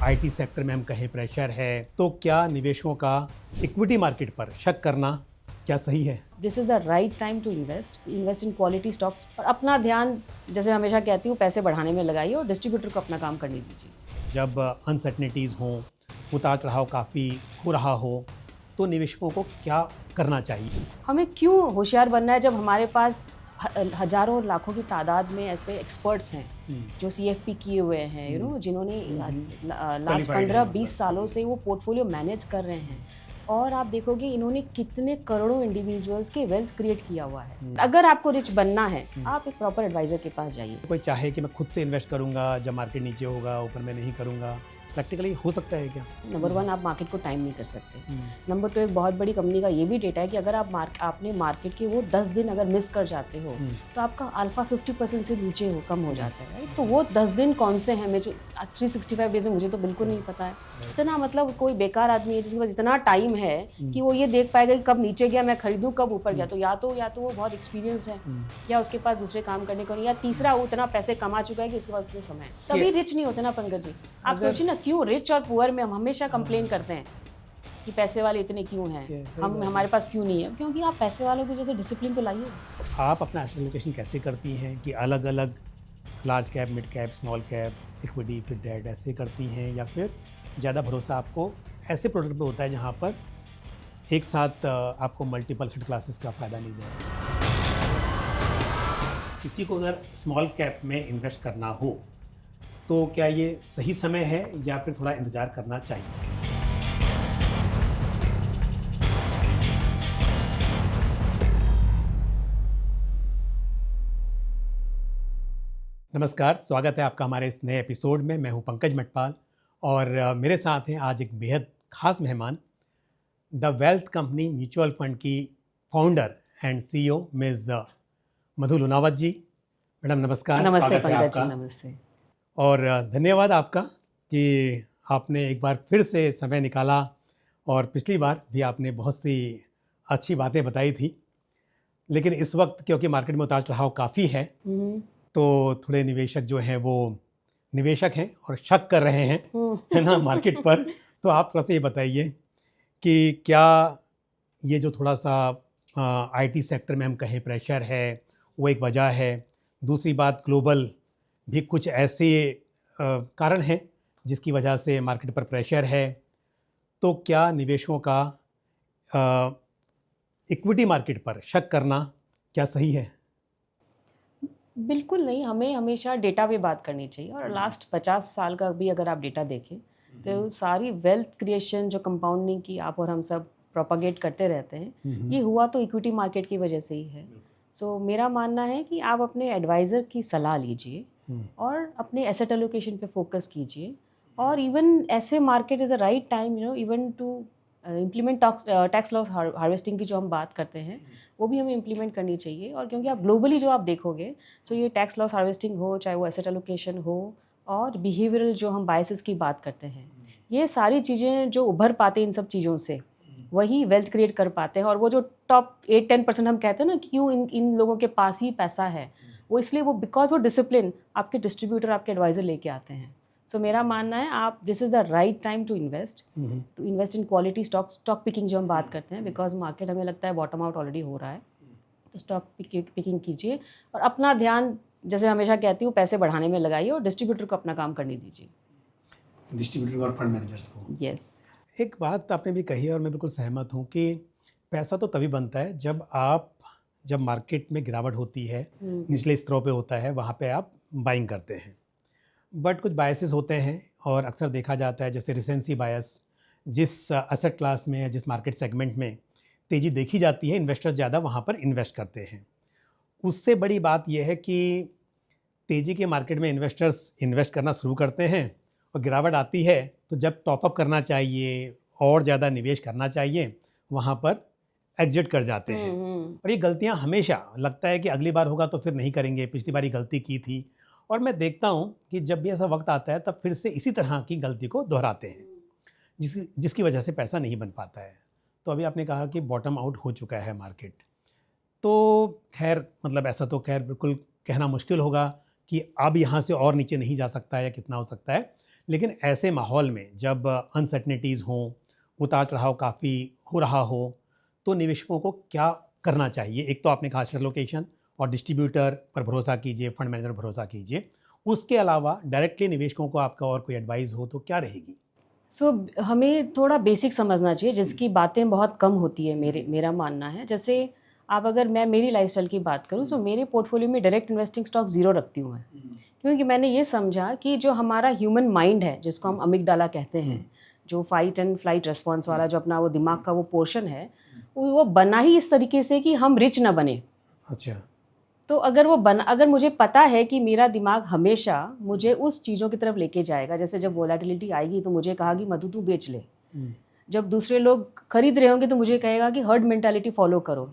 IT sector में हम कहें प्रेशर है, तो क्या निवेशकों का इक्विटी मार्केट पर शक करना क्या सही है? This is the right time to invest in quality stocks और अपना ध्यान, जैसे हमेशा कहती हूँ, पैसे बढ़ाने में लगाइए और डिस्ट्रीब्यूटर को अपना काम करने दीजिए। जब अनसर्टनिटीज़ हों, उतार चढ़ाव काफ़ी हो रहा हो, तो निवेशकों को क्या करना चाहिए? हमें क्यों होशियार बनना है जब हमारे पास हजारों और लाखों की तादाद में ऐसे एक्सपर्ट्स हैं जो CFP किए हुए हैं, जिन्होंने लास्ट Qualified 15-20 हैं, सालों से वो पोर्टफोलियो मैनेज कर रहे हैं। और आप देखोगे इन्होंने कितने करोड़ों इंडिविजुअल्स के वेल्थ क्रिएट किया हुआ है। अगर आपको रिच बनना है, आप एक प्रॉपर एडवाइजर के पास जाइए। कोई चाहे कि मैं खुद से इन्वेस्ट करूंगा, जब मार्केट नीचे होगा ऊपर मैं नहीं करूंगा, प्रैक्टिकली हो सकता है क्या? नंबर 1, आप मार्केट को टाइम नहीं कर सकते। नंबर 2, एक बहुत बड़ी कंपनी का ये भी डेटा है कि अगर आप आपने मार्केट के वो 10 दिन अगर मिस कर जाते हो तो आपका अल्फा 50% से नीचे कम हो जाता है, राइट? तो वो 10 दिन कौन से हैं, मैं जो 365 डेज में मुझे तो बिल्कुल नहीं पता है। इतना मतलब कोई बेकार आदमी है जिसके पास इतना टाइम है कि वो ये देख पाएगा कि कब नीचे गया मैं खरीदूं, कब ऊपर गया। तो या तो वो बहुत एक्सपीरियंस है, या उसके पास दूसरे काम करने को नहीं, या तीसरा वो इतना पैसे कमा चुका है कि उसके पास इतना समय है। तभी रिच नहीं होते ना पंकज जी। आप सोचिए ना, क्यों रिच और पुअर में हम हमेशा कंप्लेन करते हैं कि पैसे वाले इतने क्यों हैं, हमारे पास क्यों नहीं है? क्योंकि आप पैसे वालों की जैसे डिसिप्लिन तो लाइए। आप अपना एसेट एलोकेशन कैसे करती हैं कि अलग अलग large cap, mid cap, small cap, equity, फिर डेट ऐसे करती हैं, या फिर ज़्यादा भरोसा आपको ऐसे प्रोडक्ट पे होता है जहाँ पर एक साथ आपको मल्टीपल एसेट क्लासेस का फ़ायदा मिल जाए? किसी को अगर स्मॉल कैप में इन्वेस्ट करना हो तो क्या ये सही समय है या फिर थोड़ा इंतज़ार करना चाहिए? नमस्कार, स्वागत है आपका हमारे इस नए एपिसोड में। मैं हूं पंकज मटपाल और मेरे साथ हैं आज एक बेहद खास मेहमान, the Wealth Company mutual fund की founder and CEO miss Madhu Lunawat ji. Madam नमस्कार, नमस्ते स्वागत है पंकज जी, आपका। नमस्ते। और धन्यवाद आपका कि आपने एक बार फिर से समय निकाला, और पिछली बार भी आपने बहुत सी अच्छी बातें बताई थी, लेकिन इस वक्त क्योंकि मार्केट में उतार चढ़ाव काफ़ी है तो थोड़े निवेशक जो हैं वो निवेशक हैं और शक कर रहे हैं, है ना, मार्केट पर। तो आप थोड़ा सा ये बताइए कि क्या ये जो थोड़ा सा आईटी सेक्टर में हम कहें प्रेशर है, वो एक वजह है। दूसरी बात, ग्लोबल भी कुछ ऐसे कारण हैं जिसकी वजह से मार्केट पर प्रेशर है। तो क्या निवेशकों का इक्विटी मार्केट पर शक करना क्या सही है? बिल्कुल नहीं, हमें हमेशा डेटा पे बात करनी चाहिए। और लास्ट 50 साल का भी अगर आप डेटा देखें तो सारी वेल्थ क्रिएशन जो कंपाउंडिंग की आप और हम सब प्रोपागेट करते रहते हैं, ये हुआ तो इक्विटी मार्केट की वजह से ही है। सो मेरा मानना है कि आप अपने एडवाइज़र की सलाह लीजिए और अपने एसेट एलोकेशन पे फोकस कीजिए। और इवन ऐसे market is a right time even to implement tax loss harvesting की जो हम बात करते हैं, वो भी हमें इम्प्लीमेंट करनी चाहिए। और क्योंकि आप ग्लोबली जो आप देखोगे, सो ये टैक्स लॉस हार्वेस्टिंग हो, चाहे वो एसेट एलोकेशन हो, और बिहेवियरल जो हम बायसेस की बात करते हैं, ये सारी चीज़ें जो उभर पाते हैं इन सब चीज़ों से, वही वेल्थ क्रिएट कर पाते हैं। और वो जो टॉप 8-10% हम कहते हैं ना कि क्यों इन लोगों के पास ही पैसा है, वो इसलिए वो बिकॉज वो डिसिप्लिन आपके डिस्ट्रीब्यूटर, आपके एडवाइज़र लेके आते हैं। सो मेरा मानना है, आप this is the right time to invest in quality stock picking जो हम बात करते हैं, बिकॉज मार्केट हमें लगता है बॉटम आउट ऑलरेडी हो रहा है। तो स्टॉक पिकिंग कीजिए और अपना ध्यान, जैसे हमेशा कहती हूँ, पैसे बढ़ाने में लगाइए और डिस्ट्रीब्यूटर को अपना काम करने दीजिए। डिस्ट्रीब्यूटर और फंड मैनेजर्स को। यस। एक बात आपने भी कही है और मैं बिल्कुल सहमत हूँ कि पैसा तो तभी बनता है जब मार्केट में गिरावट होती है, निचले स्तरों पे होता है, वहाँ पे आप बाइंग करते हैं। बट कुछ बायसेस होते हैं और अक्सर देखा जाता है, जैसे रिसेंसी बायस, जिस असेट क्लास में, जिस मार्केट सेगमेंट में तेज़ी देखी जाती है, इन्वेस्टर्स ज़्यादा वहाँ पर इन्वेस्ट करते हैं। उससे बड़ी बात यह है कि तेज़ी के मार्केट में इन्वेस्टर्स इन्वेस्ट करना शुरू करते हैं और गिरावट आती है तो जब टॉपअप करना चाहिए और ज़्यादा निवेश करना चाहिए, वहाँ पर एग्जिट कर जाते हैं। और ये गलतियाँ हमेशा लगता है कि अगली बार होगा तो फिर नहीं करेंगे, पिछली बार ही गलती की थी। और मैं देखता हूँ कि जब भी ऐसा वक्त आता है तब फिर से इसी तरह की गलती को दोहराते हैं, जिसकी वजह से पैसा नहीं बन पाता है। तो अभी आपने कहा कि बॉटम आउट हो चुका है मार्केट, तो खैर मतलब ऐसा तो खैर बिल्कुल कहना मुश्किल होगा कि अब यहाँ से और नीचे नहीं जा सकता है या कितना हो सकता है। लेकिन ऐसे माहौल में जब अनसर्टनिटीज़ हों, उतार चढ़ाव काफ़ी हो रहा हो, तो निवेशकों को क्या करना चाहिए? एक तो आपने कहा शेयर लोकेशन और डिस्ट्रीब्यूटर पर भरोसा कीजिए, फंड मैनेजर पर भरोसा कीजिए। उसके अलावा डायरेक्टली निवेशकों को आपका और कोई एडवाइस हो तो क्या रहेगी? हमें थोड़ा बेसिक समझना चाहिए जिसकी बातें बहुत कम होती है, मेरा मानना है। जैसे आप अगर मैं मेरी लाइफस्टाइल की बात करूँ, सो मेरे पोर्टफोलियो में डायरेक्ट इन्वेस्टिंग स्टॉक ज़ीरो रखती हूँ मैं, क्योंकि मैंने ये समझा कि जो हमारा ह्यूमन माइंड है, जिसको हम अमिगडाला कहते हैं, जो फाइट एंड फ्लाइट रिस्पॉन्स वाला जो अपना वो दिमाग का वो पोर्शन है, वो बना ही इस तरीके से कि हम रिच ना बने। अच्छा। तो अगर मुझे पता है कि मेरा दिमाग हमेशा मुझे उस चीज़ों की तरफ लेके जाएगा, जैसे जब वोलेटिलिटी आएगी तो मुझे कहा कि मधु तू बेच ले, जब दूसरे लोग खरीद रहे होंगे तो मुझे कहेगा कि हर्ड मेंटालिटी फॉलो करो,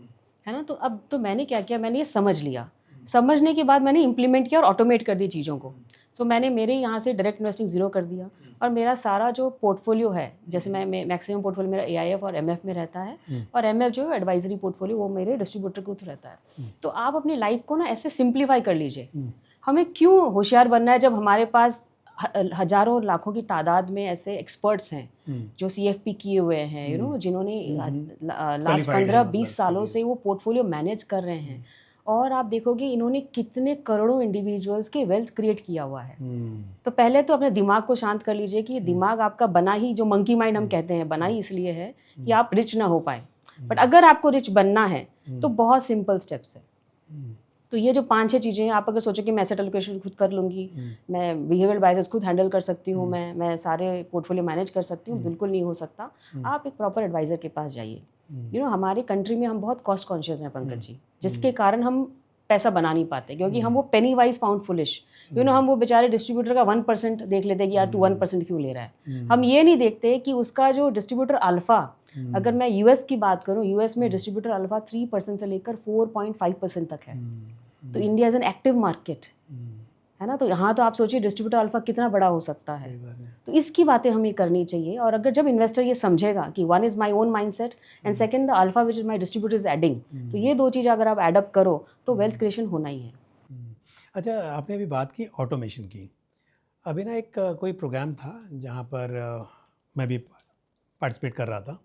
है ना। तो अब तो मैंने क्या किया, मैंने ये समझ लिया, समझने के बाद मैंने इम्प्लीमेंट किया और ऑटोमेट कर दी चीज़ों को। सो मैंने मेरे यहाँ से डायरेक्ट इन्वेस्टिंग ज़ीरो कर दिया, और मेरा सारा जो पोर्टफोलियो है, जैसे मैं मैक्सिमम पोर्टफोलियो मेरा AIF और MF में रहता है, और MF जो है एडवाइजरी पोर्टफोलियो, वो मेरे डिस्ट्रीब्यूटर के थ्रू रहता है। तो आप अपनी लाइफ को ना ऐसे सिंप्लीफाई कर लीजिए। हमें क्यों होशियार बनना है जब हमारे पास हजारों लाखों की तादाद में ऐसे एक्सपर्ट्स हैं जो CFP किए हुए हैं, जिन्होंने लास्ट 15-20 सालों से वो पोर्टफोलियो मैनेज कर रहे हैं, और आप देखोगे इन्होंने कितने करोड़ों इंडिविजुअल्स के वेल्थ क्रिएट किया हुआ है। तो पहले तो अपने दिमाग को शांत कर लीजिए कि दिमाग आपका बना ही, जो मंकी माइंड हम कहते हैं, बना ही इसलिए है कि आप रिच ना हो पाए। बट अगर आपको रिच बनना है तो बहुत सिंपल स्टेप्स है। तो ये जो 5-6 चीज़ें हैं, आप अगर सोचो कि मैं एसेट एलोकेशन खुद कर लूँगी, मैं बिहेवियरल बायसेस खुद हैंडल कर सकती हूँ, मैं सारे पोर्टफोलियो मैनेज कर सकती हूँ, बिल्कुल नहीं हो सकता। आप एक प्रॉपर एडवाइज़र के पास जाइए। हमारे कंट्री में हम बहुत कॉस्ट कॉन्शियस हैं पंकज जी, जिसके कारण हम पैसा बना नहीं पाते, क्योंकि हम वो पेनी वाइज पाउंड फुलिश, हम वो बेचारे डिस्ट्रीब्यूटर का 1% देख लेते हैं कि यार तू 1% क्यों ले रहा है। हम ये नहीं देखते कि उसका जो डिस्ट्रीब्यूटर अल्फा, अगर मैं US की बात करूं, US में डिस्ट्रीब्यूटर अल्फा 3% से लेकर 4.5% तक है। तो India is an active market, है ना। तो यहाँ तो आप सोचिए डिस्ट्रीब्यूटर अल्फा कितना बड़ा हो सकता है। तो इसकी बातें हमें करनी चाहिए, और अगर जब इन्वेस्टर ये समझेगा कि one is my own mindset and second the alpha which is my distributor is adding, तो ये दो चीज़ें अगर आप एडअप करो तो वेल्थ क्रिएशन होना ही है। अच्छा, आपने अभी बात की ऑटोमेशन की। अभी ना एक कोई प्रोग्राम था जहाँ पर मैं भी पार्टिसिपेट कर रहा था,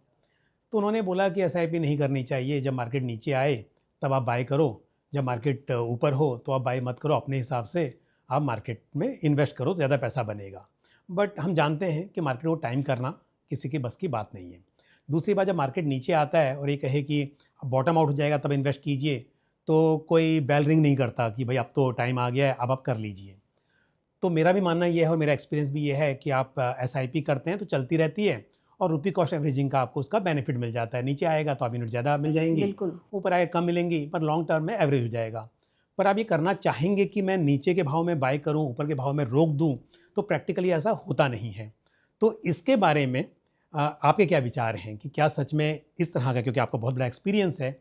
तो उन्होंने बोला कि SIP नहीं करनी चाहिए, जब मार्केट नीचे आए तब आप बाय करो, जब मार्केट ऊपर हो तो आप बाय मत करो, अपने हिसाब से आप मार्केट में इन्वेस्ट करो तो ज़्यादा पैसा बनेगा। बट हम जानते हैं कि मार्केट को टाइम करना किसी की बस की बात नहीं है। दूसरी बात, जब मार्केट नीचे आता है और ये कहे कि बॉटम आउट हो जाएगा तब इन्वेस्ट कीजिए, तो कोई बेल रिंग नहीं करता कि भाई अब तो टाइम आ गया है, अब आप कर लीजिए। तो मेरा भी मानना ये है और मेरा एक्सपीरियंस भी ये है कि आप SIP करते हैं तो चलती रहती है, और रुपी कॉस्ट एवरेजिंग का आपको उसका बेनिफिट मिल जाता है। नीचे आएगा तो आप यूनिट ज़्यादा मिल जाएंगी, ऊपर आएगा कम मिलेंगी, पर लॉन्ग टर्म में एवरेज हो जाएगा। पर आप ये करना चाहेंगे कि मैं नीचे के भाव में बाय करूं, ऊपर के भाव में रोक दूं, तो प्रैक्टिकली ऐसा होता नहीं है। तो इसके बारे में आपके क्या विचार हैं कि क्या सच में इस तरह का, क्योंकि आपका बहुत बड़ा एक्सपीरियंस है,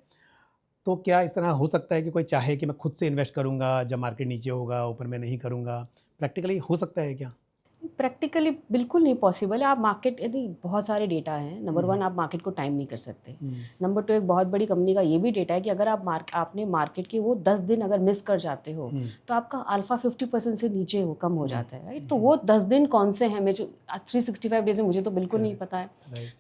तो क्या इस तरह हो सकता है कि कोई चाहे कि मैं खुद से इन्वेस्ट करूंगा, जब मार्केट नीचे होगा ऊपर में नहीं करूंगा? प्रैक्टिकली हो सकता है क्या? प्रैक्टिकली बिल्कुल नहीं पॉसिबल है। आप मार्केट, यदि बहुत सारे डेटा हैं, नंबर 1 आप मार्केट को टाइम नहीं कर सकते। नंबर 2 एक बहुत बड़ी कंपनी का ये भी डेटा है कि अगर आपने मार्केट के वो 10 दिन अगर मिस कर जाते हो तो आपका अल्फा 50% से नीचे कम हो जाता है, राइट। तो वो 10 दिन कौन से हैं, मुझे 365 डेज में मुझे तो बिल्कुल नहीं पता है।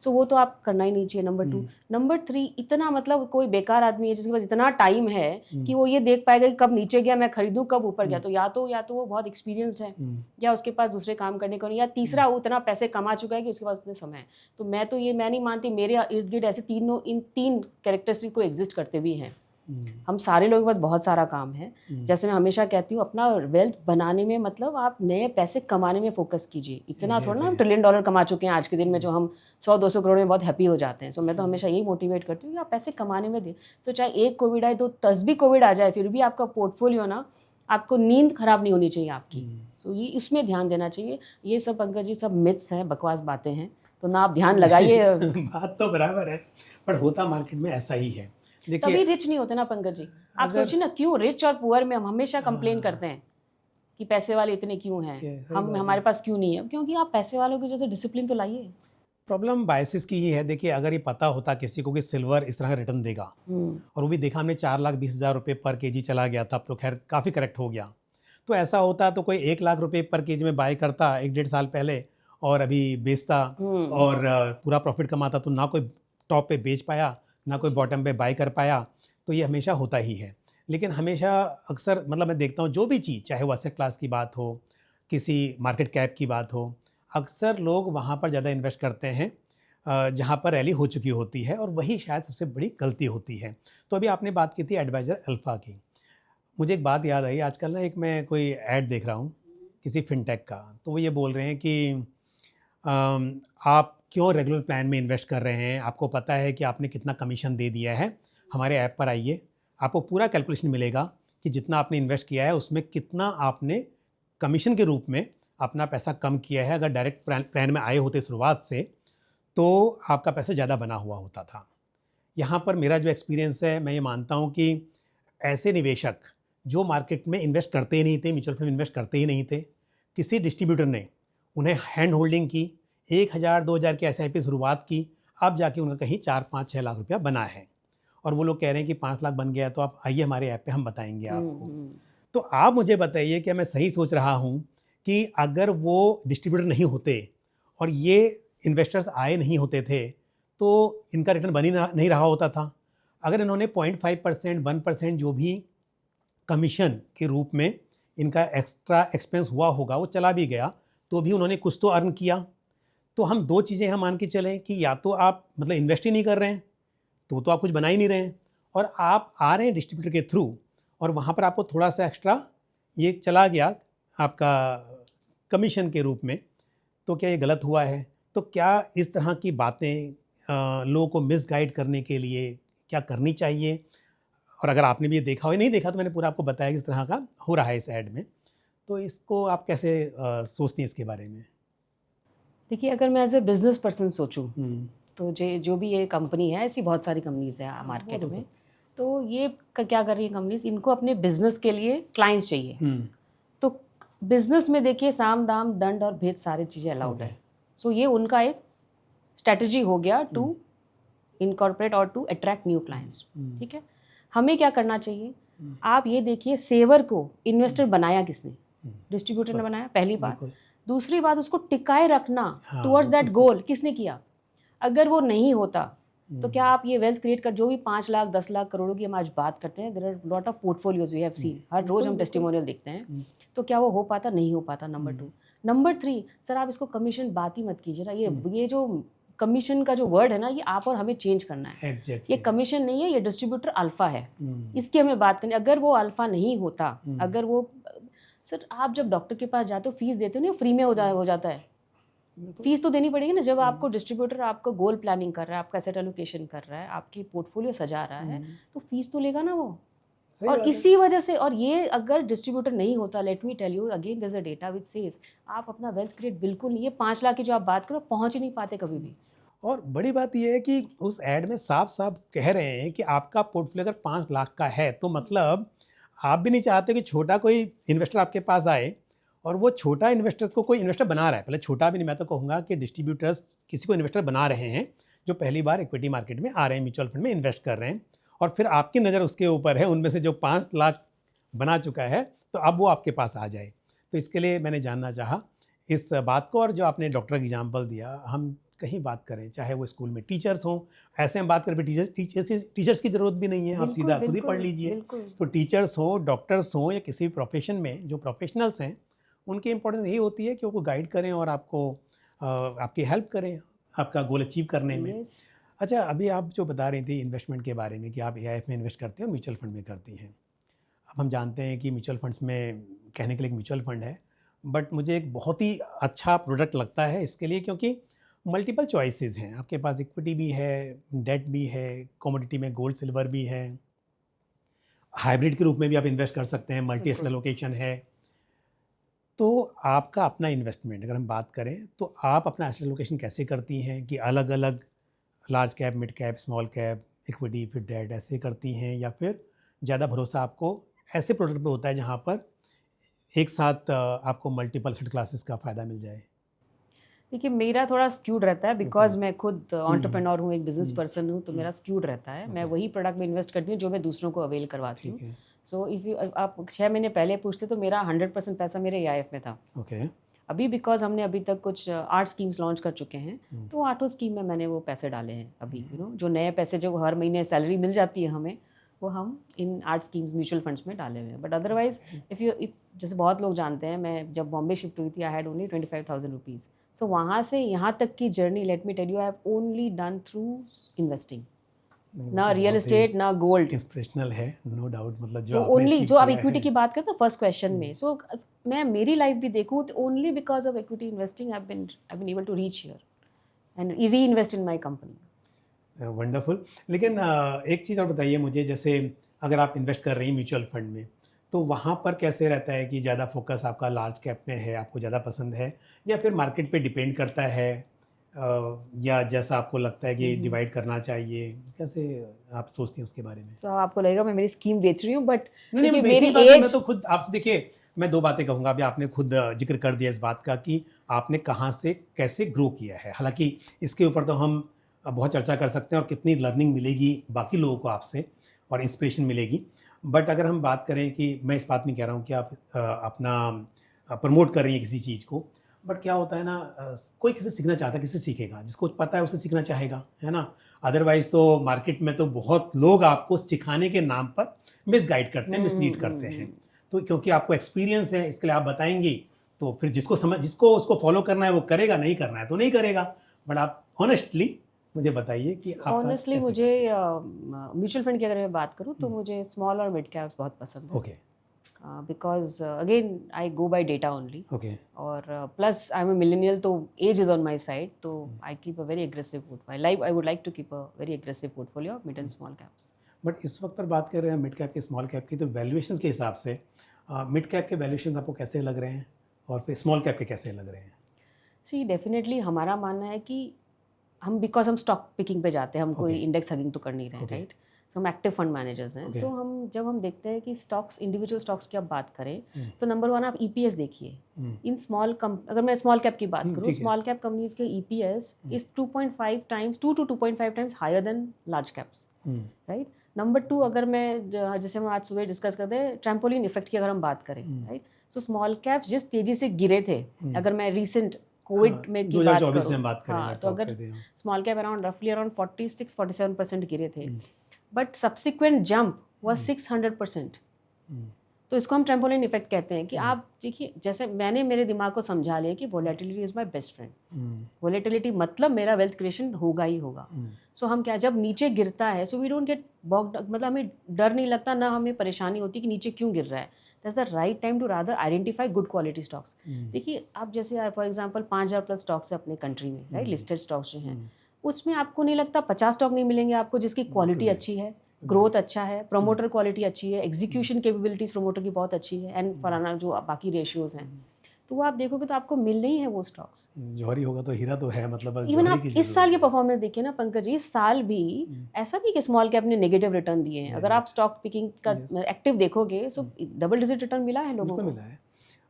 सो वो तो आप करना ही नहीं चाहिए, नंबर 2। नंबर 3, इतना मतलब कोई बेकार आदमी है जिसके पास इतना टाइम है कि वो ये देख पाएगा कि कब नीचे गया मैं खरीदूं, कब ऊपर गया, तो या तो वो बहुत एक्सपीरियंस्ड है, या उसके पास दूसरे काम करने को नहीं, या तीसरा वो उतना पैसे कमा चुका है कि उसके पास उतने समय है। तो मैं नहीं मानती मेरे इर्द गिर्द ऐसे इन तीन कैरेक्टरिस्टिक को एग्जिस्ट करते भी हैं। हम सारे लोगों के पास बहुत सारा काम है। जैसे मैं हमेशा कहती हूँ, अपना वेल्थ बनाने में मतलब आप नए पैसे कमाने में फोकस कीजिए। इतना थोड़ा ना हम $1 ट्रिलियन कमा चुके हैं आज के दिन में, जो हम 100-200 करोड़ में बहुत हैप्पी हो जाते हैं। सो मैं तो हमेशा यही मोटिवेट करती हूँ कि आप पैसे कमाने में दें। तो चाहे एक कोविड आए, 10 भी कोविड आ जाए, फिर भी आपका पोर्टफोलियो ना, आपको नींद खराब नहीं होनी चाहिए आपकी। सो ये इसमें ध्यान देना चाहिए। ये सब पंकज जी सब मिथ्स हैं, बकवास बातें हैं, तो ना आप ध्यान लगाइए। बात तो बराबर है, पर होता मार्केट में ऐसा ही है। तभी रिच नहीं होते ना पंकज जी। आप सोचिए ना, क्यों रिच और पुअर में हम हमेशा कंप्लेन करते हैं कि पैसे वाले इतने क्यों हैं, हमारे पास क्यों नहीं है? क्योंकि आप पैसे वालों के जैसे डिसिप्लिन तो लाइए। प्रॉब्लम बायसिस की ही है। देखिए, अगर ये पता होता किसी को कि सिल्वर इस तरह का रिटर्न देगा, और वो भी देखा हमने 4,20,000 रुपये पर केजी चला गया था, अब तो खैर काफ़ी करेक्ट हो गया, तो ऐसा होता तो कोई 1 लाख रुपए पर केजी में बाय करता 1-1.5 साल पहले और अभी बेचता और पूरा प्रॉफिट कमाता, तो ना कोई टॉप पे बेच पाया ना कोई बॉटम पे बाय कर पाया। तो ये हमेशा होता ही है। लेकिन हमेशा अक्सर मतलब मैं देखता हूँ जो भी चीज़, चाहे वो एसेट क्लास की बात हो, किसी मार्केट कैप की बात हो, अक्सर लोग वहाँ पर ज़्यादा इन्वेस्ट करते हैं जहाँ पर रैली हो चुकी होती है, और वही शायद सबसे बड़ी गलती होती है। तो अभी आपने बात की थी एडवाइज़र अल्फ़ा की, मुझे एक बात याद आई। आजकल ना एक मैं कोई ऐड देख रहा हूँ किसी फिनटेक का, तो वो ये बोल रहे हैं कि आप क्यों रेगुलर प्लान में इन्वेस्ट कर रहे हैं, आपको पता है कि आपने कितना कमीशन दे दिया है, हमारे ऐप पर आइए, आपको पूरा कैलकुलेशन मिलेगा कि जितना आपने इन्वेस्ट किया है उसमें कितना आपने कमीशन के रूप में अपना पैसा कम किया है। अगर डायरेक्ट प्लान में आए होते शुरुआत से तो आपका पैसा ज़्यादा बना हुआ होता था। यहाँ पर मेरा जो एक्सपीरियंस है, मैं ये मानता हूँ कि ऐसे निवेशक जो मार्केट में इन्वेस्ट करते ही नहीं थे, म्यूचुअल फंड में इन्वेस्ट करते ही नहीं थे, किसी डिस्ट्रीब्यूटर ने उन्हें हैंड होल्डिंग की, 1,000-2,000 की SIP शुरुआत की, अब जाके उनका कहीं 4-5-6 लाख रुपया बना है, और वो लोग कह रहे हैं कि 5 लाख बन गया, तो आप आइए हमारे ऐप पे, हम बताएंगे आपको। तो आप मुझे बताइए कि मैं सही सोच रहा हूँ कि अगर वो डिस्ट्रीब्यूटर नहीं होते और ये इन्वेस्टर्स आए नहीं होते थे तो इनका रिटर्न बन ही नहीं रहा होता था। अगर इन्होंने 0.5%, 1% जो भी कमीशन के रूप में इनका एक्स्ट्रा एक्सपेंस हुआ होगा वो चला भी गया, तो भी उन्होंने कुछ तो अर्न किया। तो हम 2 चीज़ें हम मान के चलें कि या तो आप मतलब इन्वेस्ट ही नहीं कर रहे हैं, तो आप कुछ बना ही नहीं रहे हैं, और आप आ रहे हैं डिस्ट्रीब्यूटर के थ्रू और वहाँ पर आपको थोड़ा सा एक्स्ट्रा ये चला गया आपका कमीशन के रूप में, तो क्या ये गलत हुआ है? तो क्या इस तरह की बातें लोगों को मिसगाइड करने के लिए क्या करनी चाहिए? और अगर आपने भी ये देखा हो, नहीं देखा तो मैंने पूरा आपको बताया कि इस तरह का हो रहा है इस ऐड में, तो इसको आप कैसे सोचती हैं इसके बारे में? देखिए, अगर मैं एज ए बिजनेस पर्सन सोचूं तो जो भी ये कंपनी है, ऐसी बहुत सारी कंपनीज हैं मार्केट बहुत हो में। सकती तो ये क्या कर रही है कंपनीज, इनको अपने बिजनेस के लिए क्लाइंट्स चाहिए। है। तो बिजनेस में देखिए साम दाम दंड और भेद सारी चीज़ें अलाउड है। सो ये उनका एक स्ट्रेटजी हो गया टू इनकॉर्पोरेट और टू अट्रैक्ट न्यू क्लाइंट्स। ठीक है, हमें क्या करना चाहिए? आप ये देखिए, सेवर को इन्वेस्टर बनाया किसने? डिस्ट्रीब्यूटर ने बस, बनाया, पहली बात। बिल्कुल। दूसरी बात, उसको टिकाए रखना हाँ, टुवर्ड्स वो दैट सबसे- गोल किसने किया? अगर वो नहीं होता तो क्या आप ये वेल्थ क्रिएट कर, जो भी 5 लाख 10 लाख करोड़ों की हम आज बात करते हैं, there are lot of portfolios we have seen, हर रोज हम टेस्टिमोनियल देखते हैं। तो क्या वो हो पाता? नहीं हो पाता। नंबर 2। नंबर 3, सर आप इसको कमीशन बात ही मत कीजिए ना। ये जो कमीशन का जो वर्ड है ना, ये आप और हमें चेंज करना है। ये कमीशन नहीं है, ये डिस्ट्रीब्यूटर अल्फा है, इसकी हमें बात करनी। अगर वो अल्फा नहीं होता, अगर वो, सर आप जब डॉक्टर के पास जाते हो, फीस देते हो ना, फ्री में हो जाता है। फीस तो देनी पड़ेगी ना। जब आपको डिस्ट्रीब्यूटर आपको गोल प्लानिंग कर रहा है, आपका एसेट एलोकेशन कर रहा है, आपकी पोर्टफोलियो सजा रहा है, तो फीस तो लेगा ना वो। और इसी वजह से, और ये अगर डिस्ट्रीब्यूटर नहीं होता, let me tell you again, there is a data which says आप अपना वेल्थ क्रिएट बिल्कुल नहीं, ये 5 लाख की जो आप बात करो, पहुंच ही नहीं पाते कभी भी। और बड़ी बात यह है कि उस ऐड में साफ साफ कह रहे हैं कि आपका पोर्टफोलियो अगर 5 लाख का है तो मतलब आप भी नहीं चाहते कि छोटा कोई इन्वेस्टर आपके पास आए, और वो छोटा इन्वेस्टर्स को कोई इन्वेस्टर बना रहा है, पहले छोटा भी नहीं, मैं तो कहूँगा कि डिस्ट्रीब्यूटर्स किसी को इन्वेस्टर बना रहे हैं जो पहली बार इक्विटी मार्केट में आ रहे हैं, म्यूचुअल फंड में इन्वेस्ट कर रहे हैं, और फिर आपकी नज़र उसके ऊपर है, उनमें से जो 5 लाख बना चुका है तो अब वो आपके पास आ जाए। तो इसके लिए मैंने जानना चाहा इस बात को। और जो आपने डॉक्टर का एग्जाम्पल दिया, हम कहीं बात करें, चाहे वो स्कूल में टीचर्स हों, ऐसे हम बात करें टीचर्स की ज़रूरत भी नहीं है, आप सीधा खुद ही पढ़ लीजिए। तो टीचर्स हों, डॉक्टर्स हों, या किसी भी प्रोफेशन में जो प्रोफेशनल्स हैं, उनकी इंपॉर्टेंस यही होती है कि वो गाइड करें और आपको आपकी हेल्प करें आपका गोल अचीव करने में। अच्छा, अभी आप जो बता रही थी इन्वेस्टमेंट के बारे में कि आप AIF में इन्वेस्ट करते हैं और म्यूचुअल फंड में करती हैं। अब हम जानते हैं कि म्यूचुअल फंड्स में कहने के लिए एक म्यूचुअल फंड है, बट मुझे एक बहुत ही अच्छा प्रोडक्ट लगता है इसके लिए, क्योंकि मल्टीपल चॉइसेस हैं आपके पास, इक्विटी भी है, डेट भी है, कमोडिटी में गोल्ड सिल्वर भी है, हाइब्रिड के रूप में भी आप इन्वेस्ट कर सकते हैं, मल्टी एसेट एलोकेशन है। तो आपका अपना इन्वेस्टमेंट अगर हम बात करें तो आप अपना एसेट एलोकेशन कैसे करती हैं, कि अलग अलग large cap, mid cap, small cap, equity फिर डेट ऐसे करती हैं, या फिर ज़्यादा भरोसा आपको ऐसे प्रोडक्ट पे होता है जहाँ पर एक साथ आपको मल्टीपल एसेट क्लासेस का फ़ायदा मिल जाए? देखिए, मेरा थोड़ा स्क्यूड रहता है, बिकॉज मैं खुद एंटरप्रेन्योर हूँ, एक बिजनेस पर्सन हूँ, तो मेरा स्क्यूड रहता है। मैं वही प्रोडक्ट में इन्वेस्ट करती हूँ जो मैं दूसरों को अवेल करवाती हूँ। सो इफ़ यू आप 6 महीने पहले पूछते तो मेरा 100% पैसा मेरे AIF में था। ओके। अभी बिकॉज हमने अभी तक कुछ 8 स्कीम्स लॉन्च कर चुके हैं, तो 8 स्कीम में मैंने वो पैसे डाले हैं अभी, जो नए पैसे जो हर महीने सैलरी मिल जाती है हमें, वो हम इन 8 स्कीम्स म्यूचुअल फंड्स में डाले हुए हैं। बट अदरवाइज जैसे बहुत लोग जानते हैं, मैं जब बॉम्बे शिफ्ट हुई थी I had only 25,000 rupees. So वहाँ से यहाँ तक की journey, let me tell you, I have only done through investing, ना रियल एस्टेट ना गोल्ड। इंस्पिरेशनल है, नो डाउट। मतलब जो सो आपने ओनली achieve जो आप किया इक्विटी है। की बात करते हैं फर्स्ट क्वेश्चन में, सो मैं मेरी लाइफ भी देखूँ तो only because of equity investing I have been able to reach here and reinvest in my company. Wonderful. लेकिन एक चीज़ और बताइए मुझे, जैसे अगर आप इन्वेस्ट कर रही हैं म्यूचुअल फंड में, तो वहाँ पर कैसे रहता है कि ज़्यादा फोकस आपका लार्ज कैप में है, आपको ज़्यादा पसंद है, या फिर मार्केट पे डिपेंड करता है, या जैसा आपको लगता है कि डिवाइड करना चाहिए, कैसे आप सोचती हैं उसके बारे में? तो आपको लगेगा मैं मेरी स्कीम बेच रही हूँ, बट नहीं, क्योंकि बेचने मेरी की बात नहीं, मैं एज, तो खुद आपसे, देखिए मैं दो बातें कहूँगा। अभी आपने खुद जिक्र कर दिया इस बात का कि आपने कहाँ से कैसे ग्रो किया है। हालांकि इसके ऊपर तो हम बहुत चर्चा कर सकते हैं और कितनी लर्निंग मिलेगी बाकी लोगों को आपसे और इंस्पिरेशन मिलेगी। बट अगर हम बात करें कि मैं इस बात नहीं कह रहा हूँ कि आप अपना प्रमोट कर रही हैं किसी चीज़ को, बट क्या होता है ना, कोई किसी से सीखना चाहता है, किसी से सीखेगा, जिसको पता है उसे सीखना चाहेगा, है ना। अदरवाइज तो मार्केट में तो बहुत लोग आपको सिखाने के नाम पर मिसगाइड करते हैं, मिसलीड करते हैं। तो क्योंकि आपको एक्सपीरियंस है, इसके लिए आप बताएंगी, तो फिर जिसको उसको फॉलो करना है वो करेगा, नहीं करना है तो नहीं करेगा। बट आप ऑनेस्टली मुझे बताइए कि आप ऑनेस्टली मुझे म्यूचुअल फंड की अगर मैं बात करूँ तो मुझे स्मॉल और मिड कैप्स बहुत पसंद है। Okay. Because again I go by data only, okay. और plus I am a millennial, तो age is on my side, तो I keep a very aggressive portfolio. I would like to keep a very aggressive portfolio of mid and small caps. But इस वक्त पर बात कर रहे हैं mid cap की, स्मॉल कैप की, तो वैल्यूएशंस के हिसाब से मिड कैप के वैल्यूएशंस आपको कैसे लग रहे हैं और फिर स्मॉल कैप के कैसे लग रहे हैं? सी डेफिनेटली हमारा मानना है कि हम, बिकॉज हम स्टॉक पिकिंग पे जाते हैं, हम कोई Okay. इंडेक्स हगिंग तो कर नहीं रहे, Okay. राइट। तो हम एक्टिव फंड मैनेजर्स हैं। Okay. तो जब हम देखते हैं कि स्टॉक्स, इंडिविजुअल स्टॉक्स की आप बात करें, तो नंबर 1 आप EPS देखिए। इन अगर मैं स्मॉल कैप की बात करूँ, ठीक है। स्मॉल कैप कंपनीज के EPS is 2.5 times, 2 to 2.5 times higher than large caps, right. Number 2, अगर मैं जैसे हम आज सुबह डिस्कस करते हैं ट्रैम्पोलिन इफेक्ट की अगर हम बात करें, राइट, तो स्मॉल कैप्स जिस तेजी से गिरे थे, अगर मैं रिसेंट कोविड में की बात 2024 से हम करूँ, बात करें, हाँ, तो laptop अगर पे थे हम। स्मॉल कैप रफली अराउंड 46-47% गिरे थे, बट सब्सिक्वेंट जंप वाज 600%। तो इसको हम ट्रैम्पोलिन इफेक्ट कहते हैं कि आप देखिए, जैसे मैंने मेरे दिमाग को समझा लिया कि volatility is my best friend. Volatility मतलब मेरा वेल्थ क्रिएशन होगा ही होगा। सो हम क्या, जब नीचे गिरता है, सो वी डोंट गेट बॉक्ड, मतलब हमें डर नहीं लगता, ना हमें परेशानी होती कि नीचे क्यों गिर रहा है। That's the right time to rather identify good quality stocks. देखिए आप जैसे फॉर एग्जांपल 5,000 प्लस स्टॉक्स है अपने कंट्री में, राइट, लिस्टेड स्टॉक्स जो हैं, उसमें आपको नहीं लगता 50 स्टॉक नहीं मिलेंगे आपको जिसकी क्वालिटी अच्छी है, ग्रोथ अच्छा है, प्रोमोटर क्वालिटी अच्छी है, एग्जीक्यूशन कैपेबिलिटीज प्रोमोटर की बहुत अच्छी है, एंड फलाना जो बाकी रेशियोज हैं, तो वो आप देखोगे तो आपको मिलने ही है वो स्टॉक्स। जौहरी होगा तो हीरा तो है, मतलब बस इवन जौहरी आप की इस साल की जरूरत है। परफॉर्मेंस देखिए ना पंकज जी, इस साल भी ऐसा नहीं कि स्मॉल कैप ने नेगेटिव रिटर्न दिए हैं। अगर आप स्टॉक पिकिंग का एक्टिव देखोगे, सो डबल डिजिट रिटर्न मिला है लोगों बिल्कुल को। मिला है।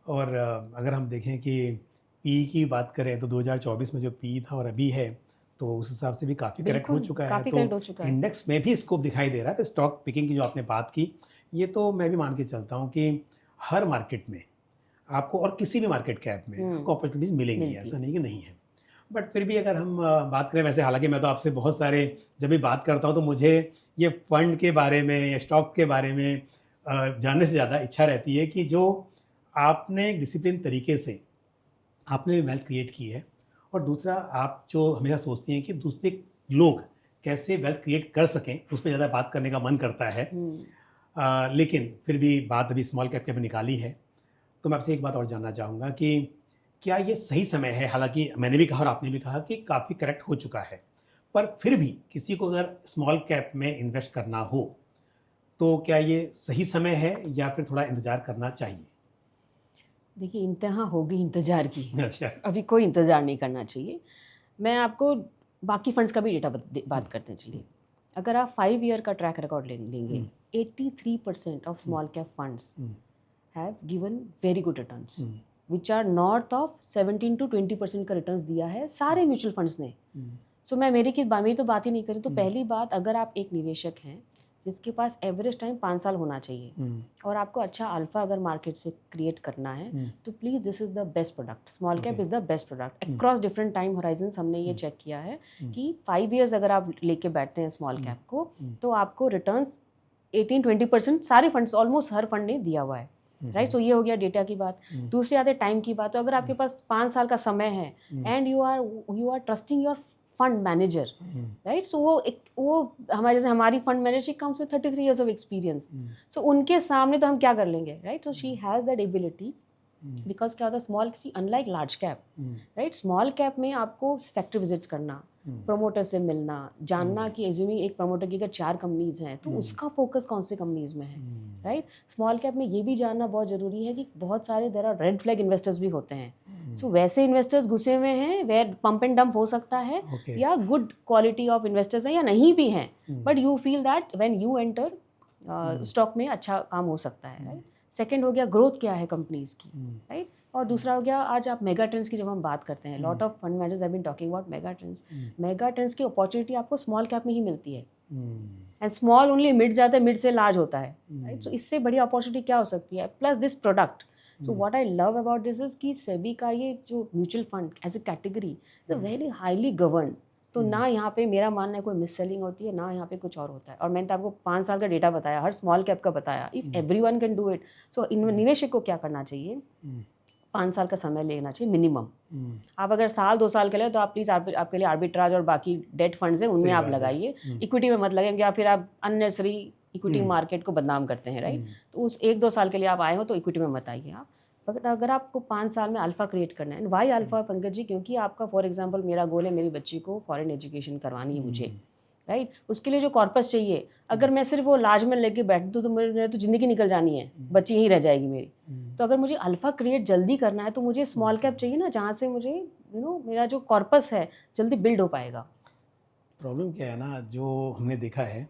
और अगर हम देखें कि पी की बात करें तो 2024 में जो पी था और अभी है, तो उस हिसाब से भी काफ़ी करेक्ट हो बिल्कुल, चुका है। काफी तो करेक्ट हो चुका है। इंडेक्स में भी स्कोप दिखाई दे रहा है। तो स्टॉक पिकिंग की जो आपने बात की, ये तो मैं भी मान के चलता हूँ कि हर मार्केट में आपको, और किसी भी मार्केट कैप में आपको अपॉर्चुनिटीज़ मिलेंगी, ऐसा नहीं कि नहीं है। बट फिर भी अगर हम बात करें, वैसे हालांकि मैं तो आपसे बहुत सारे जब भी बात करता हूँ तो मुझे ये फंड के बारे में या स्टॉक के बारे में जानने से ज़्यादा इच्छा रहती है कि जो आपने डिसिप्लिन तरीके से आपने वेल्थ क्रिएट की है, और दूसरा आप जो हमेशा सोचती हैं कि दूसरे लोग कैसे वेल्थ क्रिएट कर सकें, उस पर ज़्यादा बात करने का मन करता है। लेकिन फिर भी बात अभी स्मॉल कैप के पे निकाली है, तो मैं आपसे एक बात और जानना चाहूँगा कि क्या ये सही समय है? हालांकि मैंने भी कहा और आपने भी कहा कि काफ़ी करेक्ट हो चुका है, पर फिर भी किसी को अगर स्मॉल कैप में इन्वेस्ट करना हो तो क्या ये सही समय है या फिर थोड़ा इंतज़ार करना चाहिए? देखिए, इंतहा होगी इंतजार की, अच्छा। अभी कोई इंतजार नहीं करना चाहिए। मैं आपको बाकी फंड्स का भी डेटा बात करते हैं। चलिए, अगर आप 5 ईयर का ट्रैक रिकॉर्ड लेंगे, 83% of small cap funds have given very good returns, which are north of 17 to 20% का रिटर्न्स दिया है सारे म्यूचुअल फंड्स ने। सो मैं मेरी तो बात ही नहीं करी। तो पहली बात, अगर आप एक निवेशक हैं जिसके पास एवरेज टाइम 5 साल होना चाहिए और आपको अच्छा अल्फा अगर मार्केट से क्रिएट करना है तो please this is the best product. Small cap is the best product across different time Horizons. हमने ये चेक किया है कि 5 ईयर्स अगर आप लेके बैठते हैं स्मॉल कैप को तो आपको रिटर्न्स 18-20% सारे फंड्स, ऑलमोस्ट हर फंड ने दिया हुआ है, राइट। सो ये हो गया डेटा की बात। दूसरी आते टाइम की बात। तो अगर आपके पास 5 साल का समय है and you are trusting your fund manager, right. So वो हमारे जैसे हमारी fund manager comes with 33 years of experience. So उनके सामने तो हम क्या कर लेंगे, right. So she has that ability because क्या होता है small C unlike large cap, right. Small cap में आपको फैक्ट्री विजिट्स करना, प्रमोटर से मिलना, जानना कि एज्यूमिंग एक प्रमोटर की अगर 4 कंपनीज हैं तो उसका फोकस कौन से कंपनीज में है, राइट। स्मॉल कैप में ये भी जानना बहुत ज़रूरी है कि बहुत सारे there are red flag investors भी होते हैं। सो वैसे इन्वेस्टर्स घुसे हुए हैं वेयर पंप एंड डंप हो सकता है या गुड क्वालिटी ऑफ इन्वेस्टर्स हैं या नहीं भी हैं, but you feel that when you enter stock में अच्छा काम हो सकता है, राइट। सेकेंड हो गया ग्रोथ क्या है कंपनीज की, राइट। और दूसरा हो गया आज आप मेगा ट्रेंड्स की जब हम बात करते हैं, lot of fund managers have been talking about mega trends. Mega trends की अपॉर्चुनिटी आपको स्मॉल कैप में ही मिलती है एंड स्मॉल ओनली मिड जाता है, मिड से लार्ज होता है, राइट। सो इससे बड़ी अपॉर्चुनिटी क्या हो सकती है plus this product. So what I love about this is कि सेबी का ये जो mutual fund as a category is very highly govern. तो ना यहाँ पे मेरा मानना है कोई मिस सेलिंग होती है, ना यहाँ पे कुछ और होता है। और मैंने तो आपको 5 साल का डेटा बताया, हर स्मॉल कैप का बताया। If everyone can do it, so निवेशक को क्या करना चाहिए, 5 साल का समय लेना चाहिए मिनिमम। आप अगर साल 2 साल के लिए तो आप प्लीज़ आपके लिए आर्बिट्राज और बाकी डेट फंड्स हैं उनमें आप लगाइए, इक्विटी में मत लगाइए या फिर आप अननेसरी इक्विटी मार्केट को बदनाम करते हैं, राइट। तो उस 1-2 साल के लिए आप आए हो तो इक्विटी में मत आइए आप। अगर आपको 5 साल में अल्फा क्रिएट करना है, वाई अल्फा पंकज जी, क्योंकि आपका फॉर एग्जांपल मेरा गोल है मेरी बच्ची को फॉरेन एजुकेशन करवानी है मुझे, राइट। उसके लिए जो कॉर्पस चाहिए, अगर मैं सिर्फ वो लार्ज में लेके बैठ दूँ तो मेरी तो ज़िंदगी निकल जानी है, बच्ची यहीं रह जाएगी मेरी। तो अगर मुझे अल्फा क्रिएट जल्दी करना है तो मुझे स्मॉल कैप चाहिए ना, जहाँ से मुझे मेरा जो कॉर्पस है जल्दी बिल्ड हो पाएगा। प्रॉब्लम क्या है ना, जो हमने देखा है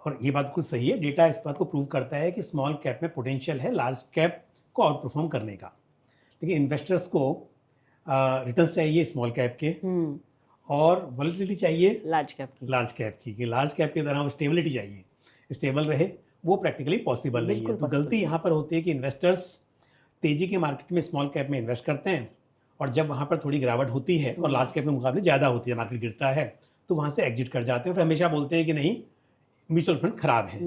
और ये बात कुछ सही है, डेटा इस बात को प्रूव करता है कि स्मॉल कैप में पोटेंशियल है लार्ज कैप को आउट परफॉर्म करने का। लेकिन इन्वेस्टर्स को रिटर्न्स चाहिए स्मॉल कैप के और वॉलेटिलिटी चाहिए लार्ज कैप की कि लार्ज कैप की तरह स्टेबिलिटी चाहिए, स्टेबल रहे, वो प्रैक्टिकली पॉसिबल नहीं है। तो गलती यहाँ पर होती है कि इन्वेस्टर्स तेज़ी के मार्केट में स्मॉल कैप में इन्वेस्ट करते हैं और जब वहाँ पर थोड़ी गिरावट होती है और लार्ज कैप के मुकाबले ज़्यादा होती है, मार्केट गिरता है, तो वहाँ से एग्जिट कर जाते हैं। फिर हमेशा बोलते हैं कि नहीं म्यूचुअल फंड खराब है।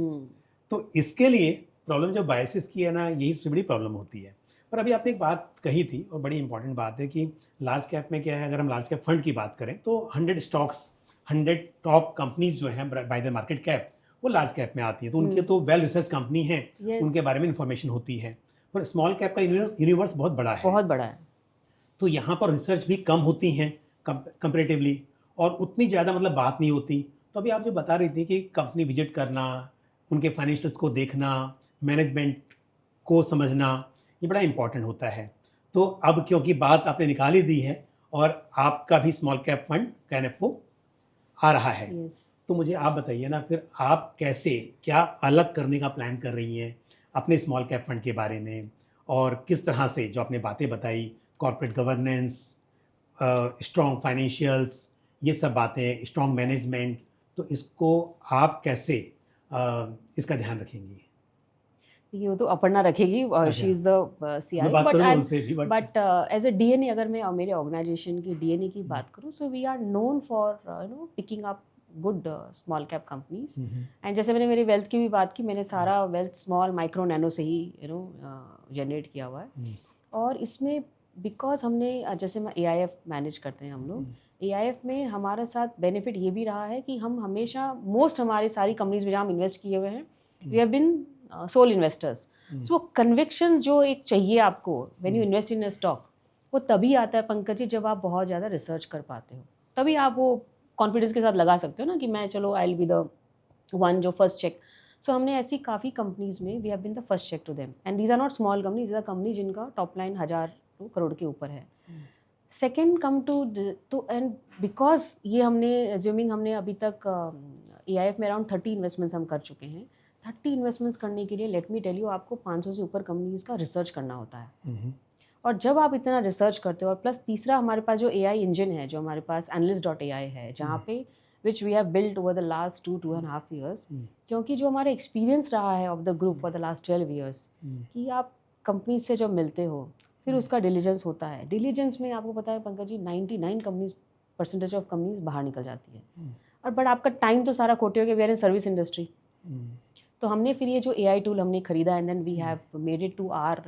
तो इसके लिए प्रॉब्लम जो बायसिस की है ना, यही सबसे बड़ी प्रॉब्लम होती है। पर अभी आपने एक बात कही थी और बड़ी इंपॉर्टेंट बात है कि लार्ज कैप में क्या है, अगर हम लार्ज कैप फंड की बात करें तो 100 स्टॉक्स, 100 टॉप कंपनीज जो हैं बाय द मार्केट कैप वो लार्ज कैप में आती है। तो उनके तो वेल रिसर्च कंपनी है, उनके बारे में इंफॉर्मेशन होती है। पर स्मॉल कैप का यूनिवर्स बहुत बड़ा है, तो यहाँ पर रिसर्च भी कम होती हैं कंपेरेटिवली और उतनी ज़्यादा मतलब बात नहीं होती। तो अभी आप जो बता रही थी कि कंपनी विजिट करना, उनके फाइनेंशियल्स को देखना, मैनेजमेंट को समझना, ये बड़ा इंपॉर्टेंट होता है। तो अब क्योंकि बात आपने निकाल ही दी है और आपका भी स्मॉल कैप फंड KNFO आ रहा है, तो मुझे आप बताइए ना फिर आप कैसे क्या अलग करने का प्लान कर रही हैं अपने स्मॉल कैप फंड के बारे में, और किस तरह से जो आपने बातें बताई, कॉर्पोरेट गवर्नेंस, स्ट्रॉन्ग फाइनेंशियल्स, ये सब बातें, स्ट्रॉन्ग मैनेजमेंट, तो इसको आप कैसे इसका ध्यान रखेंगी? ये तो अपर्णा रखेगी, she is the CI, but as a DNA अगर मैं मेरे ऑर्गेनाइजेशन की DNA की बात करूँ, so we are known for picking up good small cap companies. And जैसे मैंने मेरी वेल्थ की भी बात की, मैंने सारा वेल्थ स्मॉल माइक्रो नैनो से ही जनरेट किया हुआ है। और इसमें बिकॉज हमने जैसे मैं AIF मैनेज करते हैं हम लोग, AIF में हमारे साथ बेनिफिट ये भी रहा है कि हम हमेशा मोस्ट हमारी सारी कंपनीज में जहाँ हम इन्वेस्ट किए हुए हैं we have been sole investors. So वो कन्विक्शन जो एक चाहिए आपको when you invest in a stock, वो तभी आता है पंकज जी जब आप बहुत ज़्यादा रिसर्च कर पाते हो, तभी आप वो कॉन्फिडेंस के साथ लगा सकते हो ना कि मैं चलो I will be the one जो फर्स्ट चेक। सो हमने ऐसी काफ़ी कंपनीज में we have been the first check to them, and these are not small companies, these are company जिनका टॉप लाइन 1000 करोड़ के ऊपर है। सेकेंड कम टू तो एंड बिकॉज ये हमने एज्यूमिंग हमने अभी तक AIF में अराउंड 30 इन्वेस्टमेंट्स हम कर चुके हैं। 30 इन्वेस्टमेंट्स करने के लिए लेट मी टेल यू आपको 500 से ऊपर कंपनीज का रिसर्च करना होता है। और जब आप इतना रिसर्च करते हो, और प्लस तीसरा हमारे पास जो AI इंजन है, जो हमारे पास analyst.ai है, जहाँ पे which we have built over the last 2.5 years, क्योंकि जो हमारा एक्सपीरियंस रहा है of the group for the last 12 years, कि आप कंपनी से जब मिलते हो फिर उसका डिलीजेंस होता है। डिलीजेंस में आपको पता है पंकज जी 99% ऑफ कंपनीज बाहर निकल जाती है, और बट आपका टाइम तो सारा खोटे हो गया। We are in service industry. तो हमने फिर ये जो AI टूल हमने खरीदा and then we have made it to our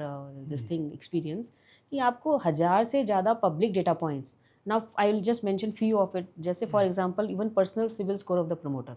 this thing experience, कि आपको 1000 से ज़्यादा public data points, now I will just mention few of it, जैसे for example even personal civil score of the promoter,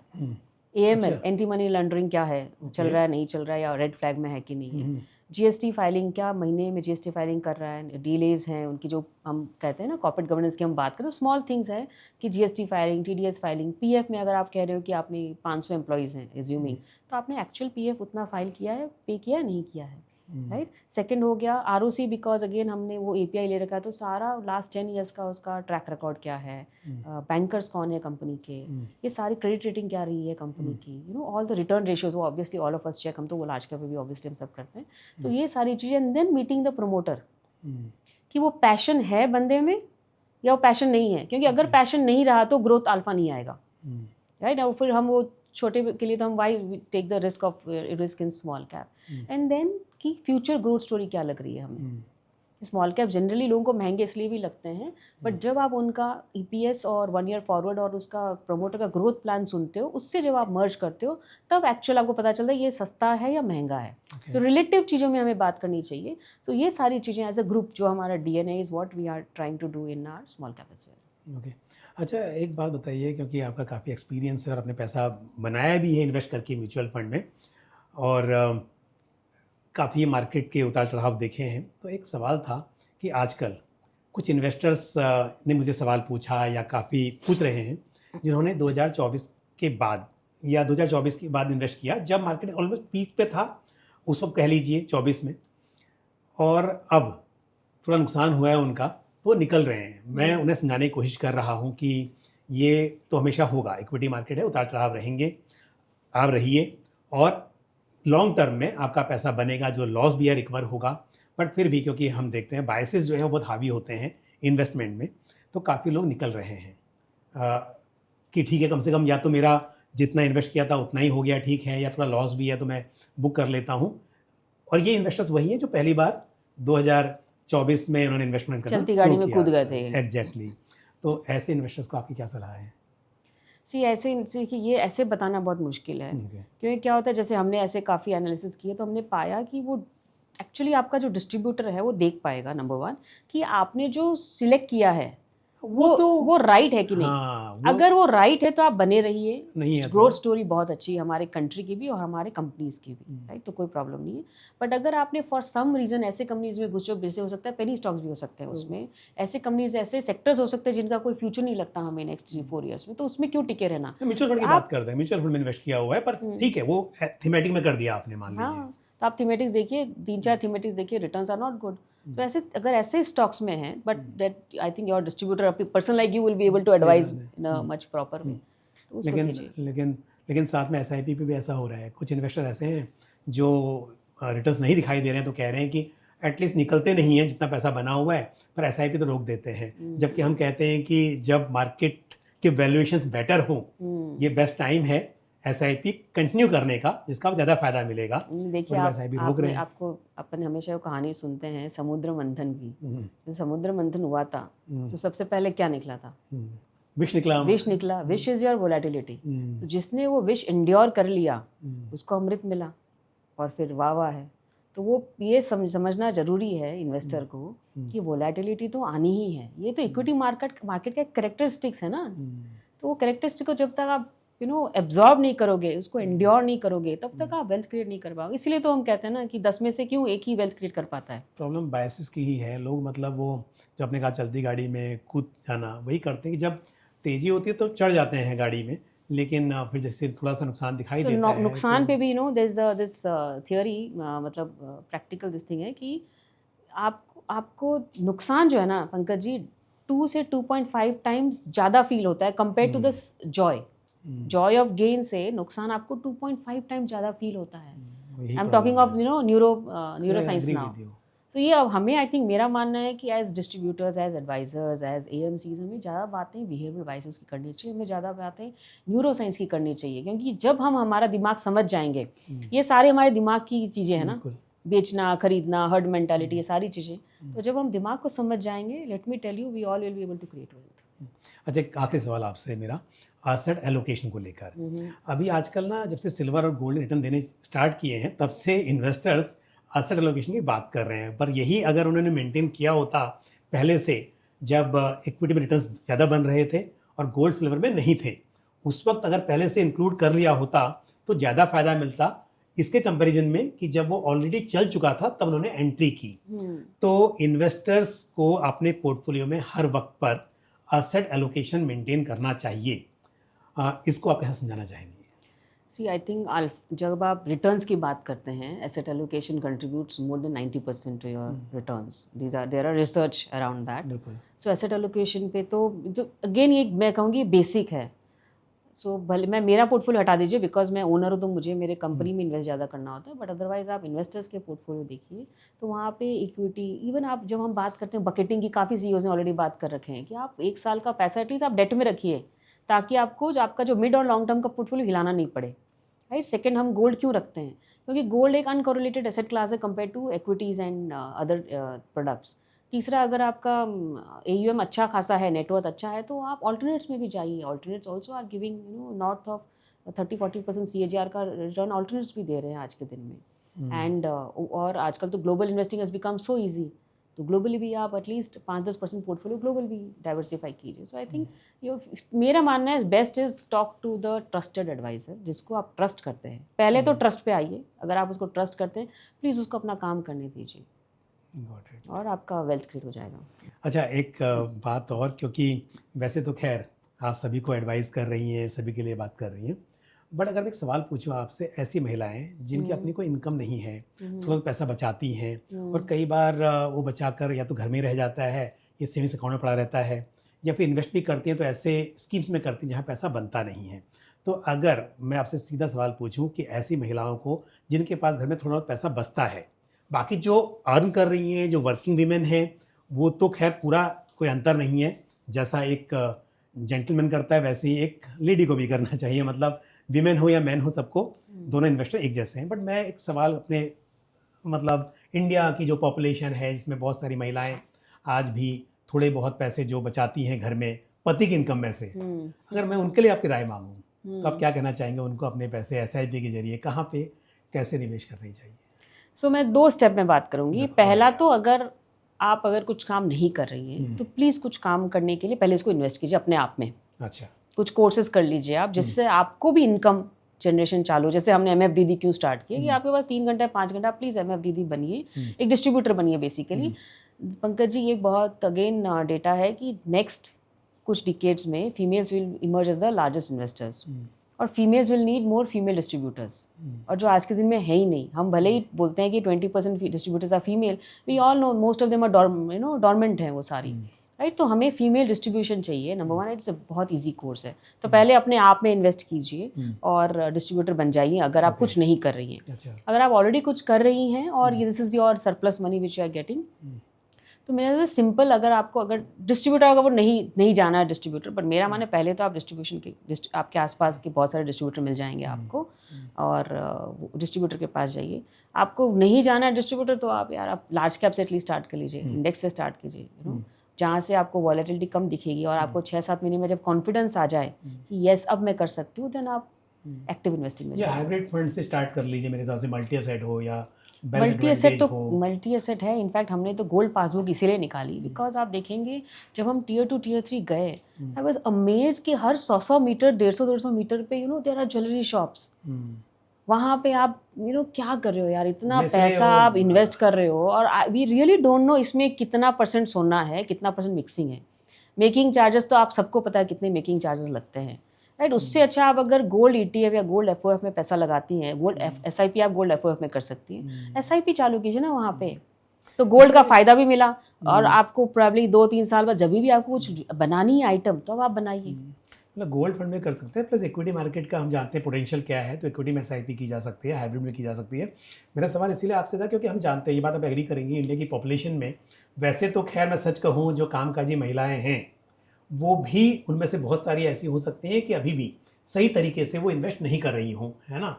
AML anti money laundering क्या है, चल रहा है नहीं चल रहा है, या रेड फ्लैग में है कि नहीं है, GST फाइलिंग क्या महीने में GST फाइलिंग कर रहा है, डिलेज हैं उनकी, जो हम कहते हैं ना कॉर्पोरेट गवर्नेंस की हम बात करें तो स्मॉल थिंग्स है कि GST filing, TDS filing, PF में अगर आप कह रहे हो कि आपने 500 एम्प्लॉइज़ हैं एज्यूमिंग, तो आपने एक्चुअल PF उतना फाइल किया है, पे किया है नहीं किया है, राइट। सेकंड हो गया ROC, बिकॉज अगेन हमने वो API ले रखा है, तो सारा लास्ट 10 years का उसका ट्रैक रिकॉर्ड क्या है, बैंकर्स कौन है कंपनी के, ये सारी क्रेडिट रेटिंग क्या रही है कंपनी की, you know all the return ratios, वो obviously all of us check, हम तो वो लार्ज कैप पे भी ऑब्वियसली हम सब करते हैं। तो ये सारी चीज़ें, and then meeting the promoter, कि वो पैशन है बंदे में या वो पैशन नहीं है, क्योंकि अगर पैशन नहीं रहा तो ग्रोथ अल्फा नहीं आएगा, राइट। और फिर हम वो छोटे के लिए तो हम why take the risk in small cap, and then कि फ्यूचर ग्रोथ स्टोरी क्या लग रही है हमें। स्मॉल कैप जनरली लोगों को महंगे इसलिए भी लगते हैं, बट जब आप उनका EPS और 1 year फॉरवर्ड और उसका प्रमोटर का ग्रोथ प्लान सुनते हो, उससे जब आप मर्ज करते हो तब एक्चुअल आपको पता चलता है ये सस्ता है या महंगा है। तो रिलेटिव चीज़ों में हमें बात करनी चाहिए। तो ये सारी चीज़ें एज अ ग्रुप, जो हमारा DNA is what we are trying to do in our small cap as well. Okay, अच्छा एक बात बताइए, क्योंकि आपका काफ़ी एक्सपीरियंस है और आपने पैसा बनाया भी है इन्वेस्ट करके म्यूचुअल फंड में, और काफ़ी मार्केट के उतार चढ़ाव देखे हैं, तो एक सवाल था कि आजकल कुछ इन्वेस्टर्स ने मुझे सवाल पूछा या काफ़ी पूछ रहे हैं, जिन्होंने 2024 के बाद या 2024 के बाद इन्वेस्ट किया, जब मार्केट ऑलमोस्ट पीक पे था उस वक्त, कह लीजिए 24 में, और अब थोड़ा नुकसान हुआ है उनका, तो वो निकल रहे हैं। मैं उन्हें समझाने की कोशिश कर रहा हूँ कि ये तो हमेशा होगा, इक्विटी मार्केट है, उतार चढ़ाव रहेंगे, आप रहिए, और लॉन्ग टर्म में आपका पैसा बनेगा, जो लॉस भी है रिकवर होगा। बट फिर भी क्योंकि हम देखते हैं बायसेस जो है वो बहुत हावी होते हैं इन्वेस्टमेंट में, तो काफ़ी लोग निकल रहे हैं कि ठीक है, कम से कम या तो मेरा जितना इन्वेस्ट किया था उतना ही हो गया, ठीक है, या थोड़ा लॉस भी है तो मैं बुक कर लेता हूँ। और ये इन्वेस्टर्स वही हैं जो पहली बार 2024 में उन्होंने इन्वेस्टमेंट करना चलती गाड़ी में कूद गए थे। एग्जैक्टली। तो ऐसे इन्वेस्टर्स को आपकी क्या सलाह है? ऐसे कि ये ऐसे बताना बहुत मुश्किल है, क्योंकि क्या होता है, जैसे हमने ऐसे काफ़ी एनालिसिस किए तो हमने पाया कि वो एक्चुअली आपका जो डिस्ट्रीब्यूटर है वो देख पाएगा, नंबर 1, कि आपने जो सिलेक्ट किया है वो राइट है कि नहीं। हाँ, अगर वो राइट है तो आप बने रहिए, नहीं है ग्रोथ स्टोरी बहुत अच्छी है हमारे कंट्री की भी और हमारे कंपनीज की भी, राइट, तो कोई प्रॉब्लम नहीं है। बट अगर आपने फॉर सम रीज़न ऐसे कंपनीज में घुसो, जैसे हो सकता है पेनी स्टॉक्स भी हो सकते हैं उसमें, ऐसे कंपनीज, ऐसे सेक्टर्स हो सकते हैं जिनका कोई फ्यूचर नहीं लगता हमें नेक्स्ट 3-4 ईयर्स में, तो उसमें क्यों टिके रहना। म्यूचुअल फंड की बात करते हैं, म्यूचुअल फंड में इन्वेस्ट किया हुआ है, पर ठीक है, वो थीमेटिक में कर दिया आपने, मान लीजिए। हाँ, तो आप थीमेटिक्स देखिए, 3-4 थीमेटिक्स देखिए, रिटर्न्स आर नॉट गुड। तो ऐसे अगर ऐसे स्टॉक्स में हैं, but that I think your distributor, person like you will be able to advise in a much proper way. लेकिन साथ में SIP पे भी ऐसा हो रहा है, कुछ इन्वेस्टर ऐसे हैं जो रिटर्न्स नहीं दिखाई दे रहे हैं, तो कह रहे हैं कि एटलीस्ट निकलते नहीं हैं जितना पैसा बना हुआ है, पर SIP तो रोक देते हैं। जबकि हम कहते हैं कि जब मार्केट के वैल्यूएशंस बेटर हों, ये बेस्ट टाइम है SIP कंटिन्यू करने का, जिसका ज़्यादा फायदा मिलेगा। देखिए, आपको अपन हमेशा वो कहानी सुनते हैं समुद्र मंथन की। जो समुद्र मंथन हुआ था, तो सबसे पहले क्या निकला था? विष निकला। विष इज योर वोलेटिलिटी। तो जिसने वो विष इंड्योर कर लिया उसको अमृत मिला, और फिर वाह है। तो वो ये समझना जरूरी है इन्वेस्टर को कि वोलेटिलिटी तो आनी ही है। ये तो इक्विटी मार्केट का कैरेक्टरिस्टिक्स है ना। तो वो कैरेक्टरिस्टिक को जब तक आप एब्जॉर्ब नहीं करोगे, उसको एंड्योर नहीं करोगे, तब तक आप वेल्थ क्रिएट नहीं कर पाओगे। इसलिए तो हम कहते हैं ना कि 10 में से क्यों एक ही वेल्थ क्रिएट कर पाता है। प्रॉब्लम बायसेस की ही है। लोग मतलब वो जो आपने कहा चलती गाड़ी में कूद जाना, वही करते हैं कि जब तेजी होती है तो चढ़ जाते हैं गाड़ी में, लेकिन फिर जैसे थोड़ा सा नुकसान दिखाई देता है। नुकसान पे भी दिस थियोरी, मतलब प्रैक्टिकल दिस थिंग है कि आपको नुकसान जो है ना पंकज जी, 2 से 2.5 टाइम्स ज़्यादा फील होता है compare to the joy of gain से नुकसान आपको 2.5 टाइम ज़्यादा फील होता है। I am talking of neuroscience now. तो ये अब हमें आई थिंक मेरा मानना है कि as distributors, as advisors, as AMCs हमें ज़्यादा बातें बिहेवियर एडवाइजर्स की करनी चाहिए, हमें ज़्यादा बातें न्यूरो साइंस की करनी चाहिए, क्योंकि जब हम हमारा दिमाग समझ जाएंगे, ये सारे हमारे दिमाग की चीज़ें हैं ना, बिल्कुल। बेचना, खरीदना, हर्ड मेंटालिटी, ये सारी चीज़ें, तो जब हम दिमाग को समझ जाएंगे, let me tell you, we all will be able to create wealth. अच्छा, एक आखिरी सवाल आपसे मेरा एसेट एलोकेशन को लेकर। अभी आजकल ना जब से सिल्वर और गोल्ड रिटर्न देने स्टार्ट किए हैं तब से इन्वेस्टर्स एसेट एलोकेशन की बात कर रहे हैं, पर यही अगर उन्होंने मेंटेन किया होता पहले से, जब इक्विटी में रिटर्न्स ज़्यादा बन रहे थे और गोल्ड सिल्वर में नहीं थे, उस वक्त अगर पहले से इंक्लूड कर लिया होता तो ज़्यादा फायदा मिलता इसके कंपैरिजन में कि जब वो ऑलरेडी चल चुका था तब उन्होंने एंट्री की। तो इन्वेस्टर्स को अपने पोर्टफोलियो में हर वक्त पर एसेट एलोकेशन मेंटेन करना चाहिए, इसको आप कैसे समझाना चाहेंगे? सी आई थिंक जब आप रिटर्न्स की बात करते हैं, asset allocation contributes more than 90% to your returns, there are research around that. बिल्कुल। सो एसेट एलोकेशन पे तो अगेन ये मैं कहूँगी बेसिक है। सो भले मैं मेरा पोर्टफोलियो हटा दीजिए, बिकॉज मैं ओनर हूँ तो मुझे मेरे कंपनी में इन्वेस्ट ज़्यादा करना होता है, बट अदरवाइज आप इन्वेस्टर्स के पोर्टफोलियो देखिए तो वहाँ पे इक्विटी, इवन आप जब हम बात करते हैं बकेटिंग की, काफ़ी CEOs ने ऑलरेडी बात कर रखे हैं कि आप 1 साल का पैसा एटलीस्ट आप डेट में रखिए, ताकि आपको आपका जो मिड और लॉन्ग टर्म का पोर्टफोलियो हिलाना नहीं पड़े, राइट। सेकंड, हम गोल्ड क्यों रखते हैं? क्योंकि गोल्ड एक अनकोरिलेटेड एसेट क्लास है compare to equities and other products. तीसरा, अगर आपका AUM अच्छा खासा है, नेटवर्थ अच्छा है, तो आप ऑल्टरनेट्स में भी जाइए। Alternates also are giving north of 30-40% CAGR का रिटर्न ऑल्टरनेट्स भी दे रहे हैं आज के दिन में। एंड और आजकल तो global investing has become so easy, तो ग्लोबली भी आप एटलीस्ट 5-10% पोर्टफोलियो ग्लोबल भी डाइवर्सिफाई कीजिए। सो आई थिंक मेरा मानना है best is talk to the trusted advisor, जिसको आप ट्रस्ट करते हैं। पहले तो ट्रस्ट पे आइए, अगर आप उसको ट्रस्ट करते हैं प्लीज़ उसको अपना काम करने दीजिए और आपका वेल्थ क्रिएट हो जाएगा। अच्छा, एक बात और, क्योंकि वैसे तो खैर आप सभी को एडवाइस कर रही हैं, सभी के लिए बात कर रही हैं, बट अगर मैं एक सवाल पूछूं आपसे, ऐसी महिलाएं जिनकी अपनी कोई इनकम नहीं है, थोड़ा पैसा बचाती हैं और कई बार वो बचाकर या तो घर में रह जाता है या सेविंग्स अकाउंट में पड़ा रहता है, या फिर इन्वेस्ट भी करती हैं तो ऐसे स्कीम्स में करती हैं जहाँ पैसा बनता नहीं है, तो अगर मैं आपसे सीधा सवाल पूछूं कि ऐसी महिलाओं को जिनके पास घर में थोड़ा बहुत पैसा बचता है, बाकी जो अर्न कर रही हैं, जो वर्किंग वीमेन हैं, वो तो खैर पूरा कोई अंतर नहीं है, जैसा एक जेंटलमैन करता है वैसे ही एक लेडी को भी करना चाहिए, मतलब वीमेन हो या मैन हो, सबको दोनों इन्वेस्टर एक जैसे हैं। बट मैं एक सवाल अपने, मतलब इंडिया की जो पॉपुलेशन है जिसमें बहुत सारी महिलाएं आज भी थोड़े बहुत पैसे जो बचाती हैं घर में पति की इनकम में से, अगर मैं उनके लिए आपकी राय मांगूं तो आप क्या कहना चाहेंगे? उनको अपने पैसे SIP के जरिए कहाँ पे कैसे निवेश करनी चाहिए? सो मैं 2 स्टेप में बात करूँगी। पहला तो अगर कुछ काम नहीं कर रही हैं तो प्लीज़ कुछ काम करने के लिए पहले इसको इन्वेस्ट कीजिए अपने आप में। अच्छा, कुछ कोर्सेज कर लीजिए आप, जिससे आपको भी इनकम जनरेशन चालू, जैसे हमने MF दीदी क्यों स्टार्ट किया कि आपके पास 3 घंटे 5 घंटा, प्लीज़ MF दीदी बनिए, एक डिस्ट्रीब्यूटर बनिए बेसिकली। पंकज जी, ये बहुत अगेन डेटा है कि नेक्स्ट कुछ डिकेड्स में females will emerge as the largest investors और females will need more female distributors, और जो आज के दिन में है ही नहीं। हम भले ही बोलते हैं कि 20% distributors are female, we all know most of them are dormant हैं वो सारी, राइट। तो हमें फीमेल डिस्ट्रीब्यूशन चाहिए, नंबर 1। इट्स बहुत ईजी कोर्स है, तो पहले अपने आप में इन्वेस्ट कीजिए और डिस्ट्रीब्यूटर बन जाइए अगर आप कुछ नहीं कर रही हैं। अच्छा, अगर आप ऑलरेडी कुछ कर रही हैं और ये this is your surplus money which you are getting, तो मेरा सिंपल, अगर डिस्ट्रीब्यूटर, अगर वो नहीं जाना है डिस्ट्रीब्यूटर, बट मेरा माने पहले तो आप डिस्ट्रीब्यूशन के आपके आसपास के बहुत सारे डिस्ट्रीब्यूटर मिल जाएंगे आपको, और डिस्ट्रीब्यूटर के पास जाइए। आपको नहीं जाना है डिस्ट्रीब्यूटर तो आप लार्ज कैप से एटलीस्ट स्टार्ट कर लीजिए, इंडेक्स से स्टार्ट कीजिए, जहाँ से आपको वॉलेटिलिटी कम दिखेगी और आपको 6-7 महीने में जब कॉन्फिडेंस आ जाए कि येस अब मैं कर सकती हूँ, देन आप एक्टिव इन्वेस्टिंग में या हाइब्रिड फंड से स्टार्ट कर लीजिए, मेरे हिसाब से मल्टी एसेट हो या मल्टी एसेट है। इनफैक्ट हमने तो गोल्ड पासबुक इसीलिए निकाली, बिकॉज आप देखेंगे जब हम Tier 2 Tier 3 गए, आई वाज अमेज्ड कि हर 100 मीटर 150 मीटर पे देयर आर ज्वेलरी शॉप्स। वहाँ पे आप क्या कर रहे हो यार, इतना पैसा आप इन्वेस्ट कर रहे हो और वी रियली डोंट नो इसमें कितना % सोना है, कितना % मिक्सिंग है। मेकिंग चार्जेस तो आप सबको पता है कितने मेकिंग चार्जेस लगते हैं, राइट। उससे अच्छा आप अगर गोल्ड ETF या गोल्ड FOF में पैसा लगाती हैं, गोल्ड SIP आप गोल्ड FOF में कर सकती हैं, SIP चालू कीजिए ना वहाँ पे, तो गोल्ड का फ़ायदा भी मिला और आपको प्रॉब्ली 2-3 साल बाद जब भी आपको कुछ बनानी है आइटम तो अब आप बनाइए। मतलब गोल्ड फंड में कर सकते हैं, प्लस इक्विटी मार्केट का हम जानते हैं पोटेंशियल क्या है, तो इक्विटी में एसआईपी की जा सकती है, हाइब्रिड में की जा सकती है। मेरा सवाल इसीलिए आपसे था क्योंकि हम जानते हैं, ये बात आप एग्री करेंगे, इंडिया की पॉपुलेशन में वैसे तो खैर मैं सच कहूँ जो कामकाजी महिलाएं हैं वो भी उनमें से बहुत सारी ऐसी हो सकती हैं कि अभी भी सही तरीके से वो इन्वेस्ट नहीं कर रही हों, है ना।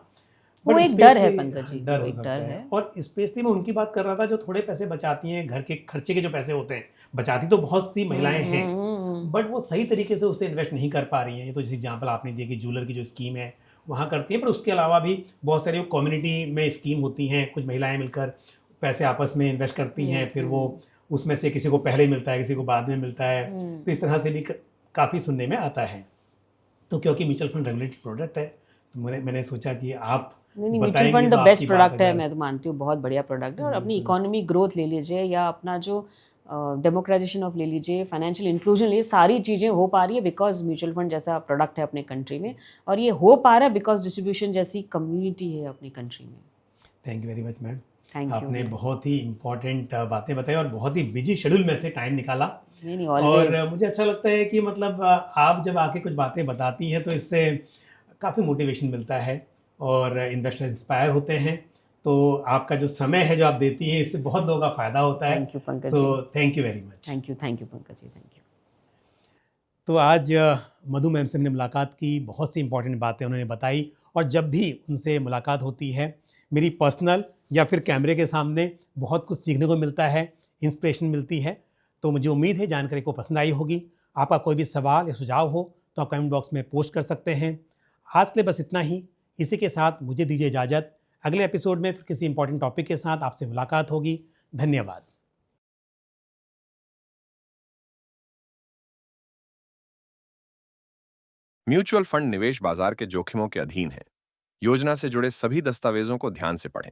वो बट एक डर है स्पेशली पंकज जी, डर वो हो एक सकता डर है, है। और स्पेशली मैं उनकी बात कर रहा था जो थोड़े पैसे बचाती हैं, घर के खर्चे के जो पैसे होते हैं, बचाती तो बहुत सी महिलाएं हैं, बट वो सही तरीके से उसे इन्वेस्ट नहीं कर पा रही हैं। ये तो जैसे एग्जांपल आपने दिया कि ज्वेलर की जो स्कीम है वहाँ करती हैं, पर उसके अलावा भी बहुत सारी कम्युनिटी में स्कीम होती हैं, कुछ महिलाएं मिलकर पैसे आपस में इन्वेस्ट करती हैं, फिर वो उसमें से किसी को पहले मिलता है, किसी को बाद में मिलता है, तो इस तरह से भी काफ़ी सुनने में आता है। तो क्योंकि म्यूचुअल फंड रेगुलेटेड प्रोडक्ट है, तो मैंने सोचा कि आप नहीं, म्यूचुअल बताएंगे फंड द तो बेस्ट आपकी बात प्रोडक्ट है, अगर मैं तो मानती हूँ बहुत बढ़िया प्रोडक्ट है। और अपनी बिल्कुल इकोनॉमी ग्रोथ ले लीजिए या अपना जो डेमोक्रेटाइजेशन ऑफ ले लीजिए, फाइनेंशियल इंक्लूजन ले, सारी चीज़ें हो पा रही है बिकॉज म्यूचुअल फंड जैसा प्रोडक्ट है अपने कंट्री में, और ये हो पा रहा है बिकॉज डिस्ट्रीब्यूशन जैसी कम्युनिटी है अपनी कंट्री में। Thank you very much ma'am, thank you. आपने बहुत ही इम्पोर्टेंट बातें बताई और बहुत ही बिजी शेड्यूल में से टाइम निकाला। नहीं और ऑलवेज। मुझे अच्छा लगता है कि मतलब आप जब आके कुछ बातें बताती हैं तो इससे काफ़ी मोटिवेशन मिलता है और इन्वेस्टर इंस्पायर होते हैं। तो आपका जो समय है जो आप देती हैं, इससे बहुत लोगों का फ़ायदा होता है। थैंक यू पंकज सो ji. Thank you very much. Thank you Pankaj ji, thank you. तो आज मधु मैम से हमने मुलाकात की, बहुत सी इंपॉर्टेंट बातें उन्होंने बताई, और जब भी उनसे मुलाकात होती है मेरी पर्सनल या फिर कैमरे के सामने बहुत कुछ सीखने को मिलता है, इंस्पिरेशन मिलती है। तो मुझे उम्मीद है जानकारी को पसंद आई होगी। आपका कोई भी सवाल या सुझाव हो तो आप कमेंट बॉक्स में पोस्ट कर सकते हैं। आज के लिए बस इतना ही। इसी के साथ मुझे दीजिए इजाज़त। अगले एपिसोड में फिर किसी इंपॉर्टेंट टॉपिक के साथ आपसे मुलाकात होगी। धन्यवाद। म्यूचुअल फंड निवेश बाजार के जोखिमों के अधीन है। योजना से जुड़े सभी दस्तावेजों को ध्यान से पढ़ें।